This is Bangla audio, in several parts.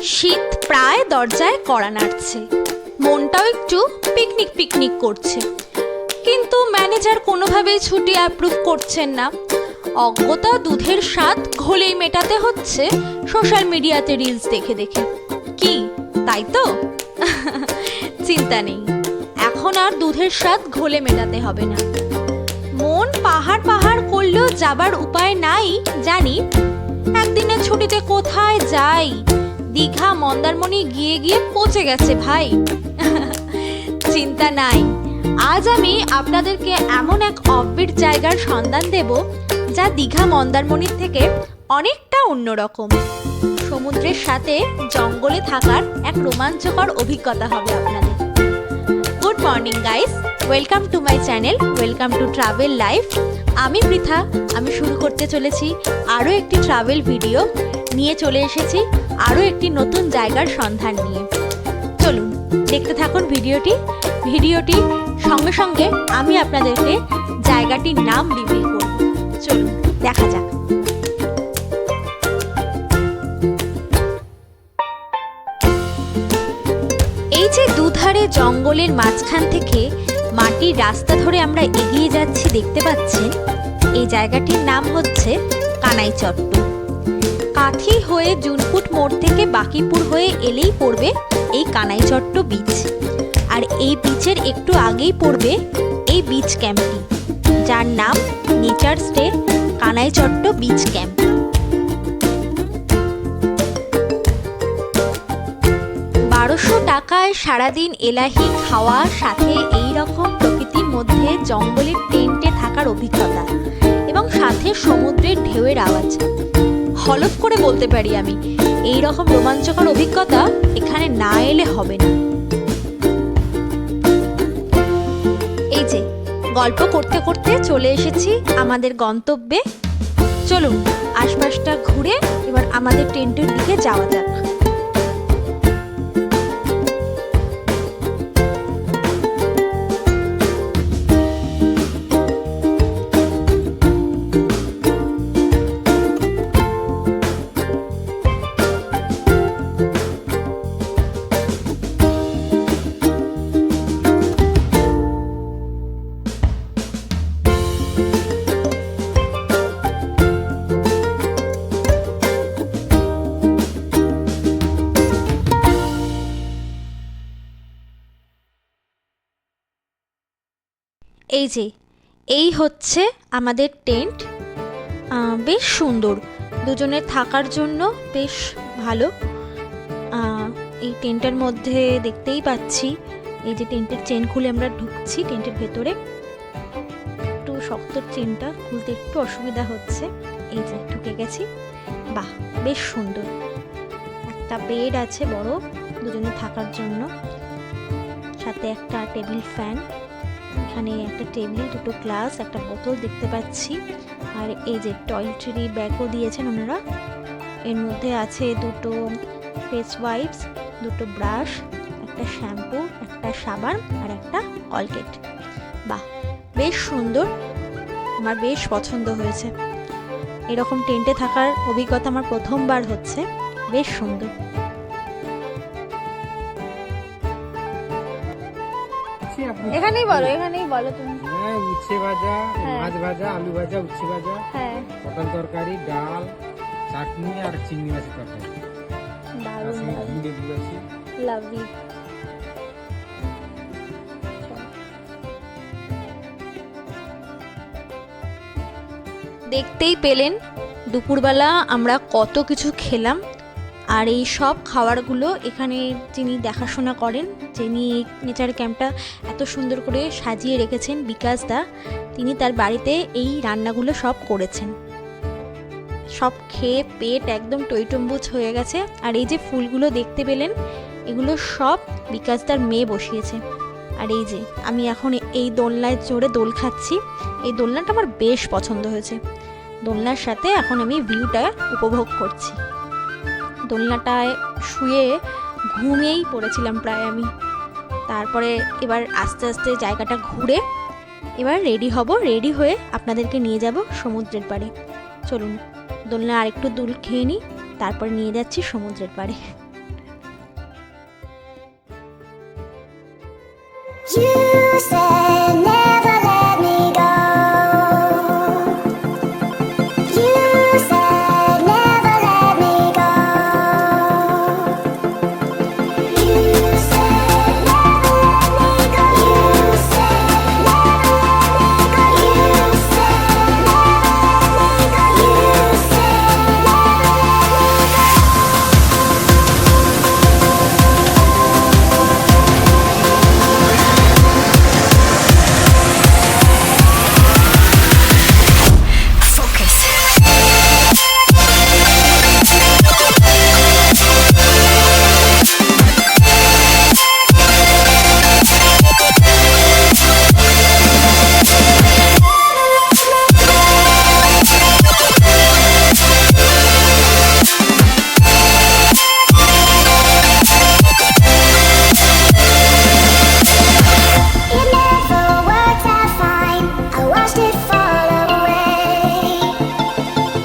শীত প্রায় দরজায় কড়া নাড়ছে, মনটাও একটু পিকনিক পিকনিক করছে, কিন্তু ম্যানেজার কোনোভাবেই ছুটি অ্যাপ্রুভ করছেন না। অজ্ঞতা দুধের স্বাদ ঘোলেই মেটাতে হচ্ছে সোশ্যাল মিডিয়াতে রিলস দেখে দেখে। কি তাই তো? চিন্তা নেই, এখন আর দুধের স্বাদ ঘোলে মেটাতে হবে না। মন পাহাড় পাহাড় করলেও যাবার উপায় নাই জানি। একদিনের ছুটিতে কোথায় যাই? দীঘা মন্দারমণি গিয়ে গিয়ে পচে গেছে ভাই। চিন্তা নাই, আজ আমি আপনাদেরকে এমন এক অফবিট জায়গার সন্ধান দেব যা দীঘা মন্দারমণির থেকে অনেকটা অন্যরকম। সমুদ্রের সাথে জঙ্গলে থাকার এক রোমাঞ্চকর অভিজ্ঞতা হবে আপনাদের। Good morning guys, welcome to my channel, welcome to travel life. আমি পৃথা, আমি শুরু করতে চলেছি আরও একটি ট্রাভেল ভিডিও নিয়ে। চলে এসেছি আরও একটি নতুন জায়গার সন্ধান নিয়ে। চলুন দেখতে থাকুন ভিডিওটি সঙ্গে সঙ্গে আমি আপনাদেরকে জায়গাটির নাম রিভিল করব। চলুন দেখা যাক। এই যে দুধারে জঙ্গলের মাঝখান থেকে মাটির রাস্তা ধরে আমরা এগিয়ে যাচ্ছি দেখতে পাচ্ছেন, এই জায়গাটির নাম হচ্ছে কানাইচট্ট। কাথি হয়ে জুনপুট মোড় থেকে বাকিপুর হয়ে এলেই পড়বে এই কানাইচট্ট বিচ। আর এই বিচের একটু আগেই পড়বে এই বিচ ক্যাম্পটি, যার নাম nature stay Kanaichatta beach camp. টাকায় সারাদিন এলাহি খাওয়া, সাথে এই রকম প্রকৃতির মধ্যে জঙ্গলের টেন্টে থাকার অভিজ্ঞতা এবং সাথে সমুদ্রের ঢেউয়ের আওয়াজ। হলফ করে বলতে পারি আমি, এই রকম রোমাঞ্চকর অভিজ্ঞতা এখানে না এলে হবে না। এই যে গল্প করতে করতে চলে এসেছি আমাদের গন্তব্যে। চলুন আশপাশটা ঘুরে এবার আমাদের টেন্টের দিকে যাওয়া যাক। এই যে এই হচ্ছে আমাদের টেন্ট, বেশ সুন্দর, দুজনের থাকার জন্য বেশ ভালো। এই টেন্টের মধ্যে দেখতেই পাচ্ছি, এই যে টেন্টের চেন খুলে আমরা ঢুকছি টেন্টের ভেতরে। একটু শক্ত চেনটা খুলতে একটু অসুবিধা হচ্ছে। এই যে ঢুকে গেছি। বাহ, বেশ সুন্দর। একটা বেড আছে বড় দুজনে থাকার জন্য, সাথে একটা টেবিল ফ্যান, এখানে একটা টেবিল, দুটো গ্লাস, একটা বোতল দেখতে পাচ্ছি। আর এই যে টয়লেটারি ব্যাগও দিয়েছেন ওনারা। এর মধ্যে আছে দুটো ফেস ওয়াইপস, দুটো ব্রাশ, একটা শ্যাম্পু, একটা সাবান আর একটা কলগেট। বাহ, বেশ সুন্দর, আমার বেশ পছন্দ হয়েছে। এরকম টেন্টে থাকার অভিজ্ঞতা আমার প্রথমবার হচ্ছে, বেশ সুন্দর। এখানেই বলো তুমি। হ্যাঁ, উচ্ছে ভাজা, মাছ ভাজা, আলু ভাজা, উচ্ছে ভাজা, হ্যাঁ, পটল তরকারি, ডাল, চাটনি আর চিংড়ি মাছের তরকারি। লাভলি। দেখতেই পেলেন দুপুরবেলা আমরা কত কিছু খেলাম। আর এই সব খাবারগুলো এখানে যিনি দেখাশোনা করেন, যিনি নেচার ক্যাম্পটা এত সুন্দর করে সাজিয়ে রেখেছেন, বিকাশ দা, তিনি তার বাড়িতে এই রান্নাগুলো সব করেছেন। সব খেয়ে পেট একদম টইটম্বুজ হয়ে গেছে। আর এই যে ফুলগুলো দেখতে পেলেন, এগুলো সব বিকাশদার মেয়ে বসিয়েছে। আর এই যে আমি এখন এই দোলনায় চড়ে দোল খাচ্ছি। এই দোলনাটা আমার বেশ পছন্দ হয়েছে। দোলনার সাথে এখন আমি ভিউটা উপভোগ করছি। দোলনাটায় শুয়ে ঘুমিয়েই পড়েছিলাম প্রায় আমি। তারপরে এবার আস্তে আস্তে জায়গাটা ঘুরে এবার রেডি হয়ে আপনাদেরকে নিয়ে যাব সমুদ্রের পাড়ে। চলুন দোলনা আরেকটু দোল খেয়ে নিই, তারপর নিয়ে যাচ্ছি সমুদ্রের পাড়ে। You said never let me go. You said never let me go. You said never let me go. You said never let me go. You said never let me go. You said it never worked out fine. I watched it fall away.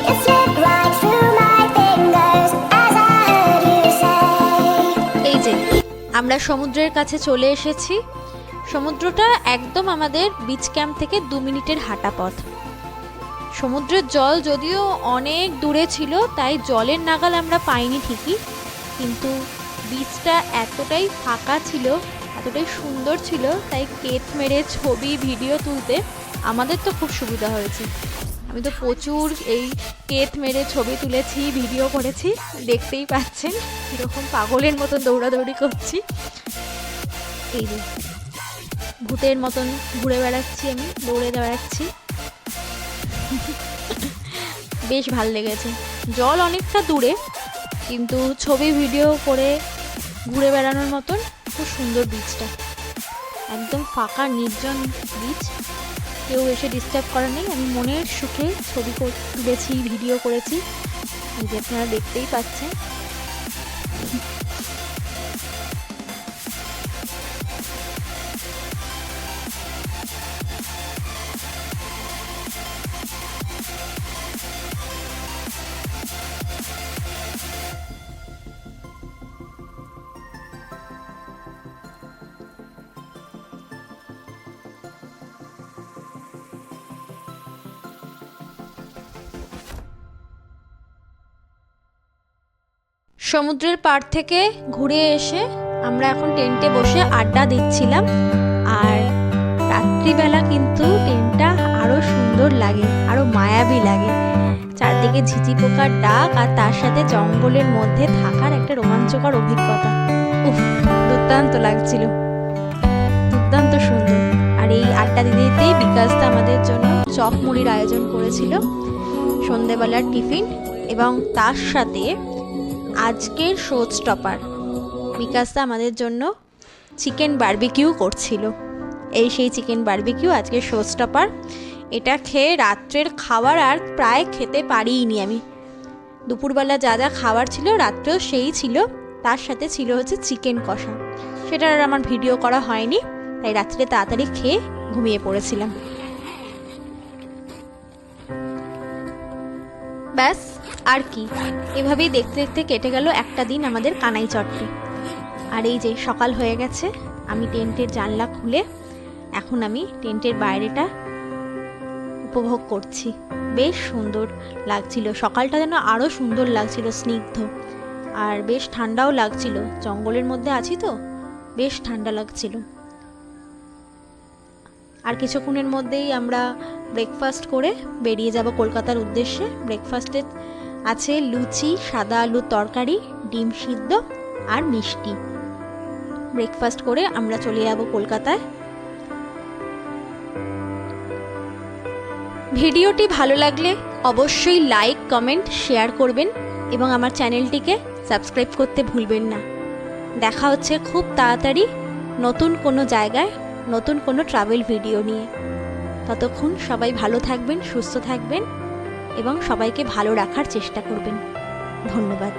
It slipped right through my fingers as I heard you say. এই যে আমরা সমুদ্রের কাছে চলে এসেছি। সমুদ্রটা একদম আমাদের বিচ ক্যাম্প থেকে 2 মিনিটের হাঁটা পথ। সমুদ্রের জল যদিও অনেক দূরে ছিল, তাই জলের নাগাল আমরা পাইনি ঠিকই, কিন্তু বিচটা এতটাই ফাঁকা ছিল, এতটাই সুন্দর ছিল, তাই কেত মেরে ছবি ভিডিও তুলতে আমাদের তো খুব সুবিধা হয়েছে। আমি তো প্রচুর এই কেত মেরে ছবি তুলেছি, ভিডিও করেছি, দেখতেই পাচ্ছেন কীরকম পাগলের মতন দৌড়াদৌড়ি করছি। এই যে ভূতের মতন ঘুরে বেড়াচ্ছি, আমি দৌড়ে বেড়াচ্ছি। বেশ ভাল লেগেছে। জল অনেকটা দূরে, কিন্তু ছবি ভিডিও করে ঘুরে বেড়ানোর মতন খুব সুন্দর বিচটা। একদম ফাঁকা নির্জন বিচ, কেউ এসে ডিস্টার্ব করা নেই। আমি মনের সুখে ছবি তুলেছি, ভিডিও করেছি, এই যে আপনারা দেখতেই পাচ্ছেন। সমুদ্রের পাড় থেকে ঘুরে এসে আমরা এখন টেন্টে বসে আড্ডা দিচ্ছিলাম। আর রাত্রিবেলা কিন্তু টেন্টটা আরও সুন্দর লাগে, আরও মায়াবী লাগে। চারদিকে ঝিঝি পোকার ডাক আর তার সাথে জঙ্গলের মধ্যে থাকার একটা রোমাঞ্চকর অভিজ্ঞতা। উফ, দুর্দান্ত লাগছিল, দুর্দান্ত সুন্দর। আর এই আড্ডা দিতে দিতেই বিকাশদা আমাদের জন্য চপ মুড়ির আয়োজন করেছিল, সন্ধেবেলার টিফিন, এবং তার সাথে আজকের শো স্টপার বিকাশদা আমাদের জন্য চিকেন বারবিকিউ করছিল। এই সেই চিকেন বারবিকিউ আজকের শো স্টপার। এটা খেয়ে রাত্রের খাবার আর প্রায় খেতে পারিনি আমি। দুপুরবেলা যা যা খাবার ছিল রাত্রেও সেই ছিল, তার সাথে ছিল হচ্ছে চিকেন কষা। সেটার আর আমার ভিডিও করা হয়নি, তাই রাত্রে তাড়াতাড়ি খেয়ে ঘুমিয়ে পড়েছিলাম। ব্যাস, আর কি, এভাবেই দেখতে দেখতে কেটে গেল একটা দিন আমাদের কানাই চট্টে। আর এই যে সকাল হয়ে গেছে, আমি টেন্টের জানলা খুলে এখন আমি টেন্টের বাইরেটা উপভোগ করছি। বেশ সুন্দর লাগছিল, সকালটা যেন আরও সুন্দর লাগছিল, স্নিগ্ধ, আর বেশ ঠান্ডাও লাগছিল। জঙ্গলের মধ্যে আছি তো, বেশ ঠান্ডা লাগছিল। আর কিছুক্ষণের মধ্যেই আমরা ব্রেকফাস্ট করে বেরিয়ে যাব কলকাতার উদ্দেশ্যে। ব্রেকফাস্টে আছে লুচি, সাদা আলুর তরকারি, ডিম সিদ্ধ আর মিষ্টি। ব্রেকফাস্ট করে আমরা চলে যাব কলকাতায়। ভিডিওটি ভালো লাগলে অবশ্যই লাইক, কমেন্ট, শেয়ার করবেন এবং আমার চ্যানেলটিকে সাবস্ক্রাইব করতে ভুলবেন না। দেখা হচ্ছে খুব তাড়াতাড়ি নতুন কোনো জায়গায়, নতুন কোনো ট্রাভেল ভিডিও নিয়ে। ততক্ষণ সবাই ভালো থাকবেন, সুস্থ থাকবেন এবং সবাইকে ভালো রাখার চেষ্টা করবেন। ধন্যবাদ।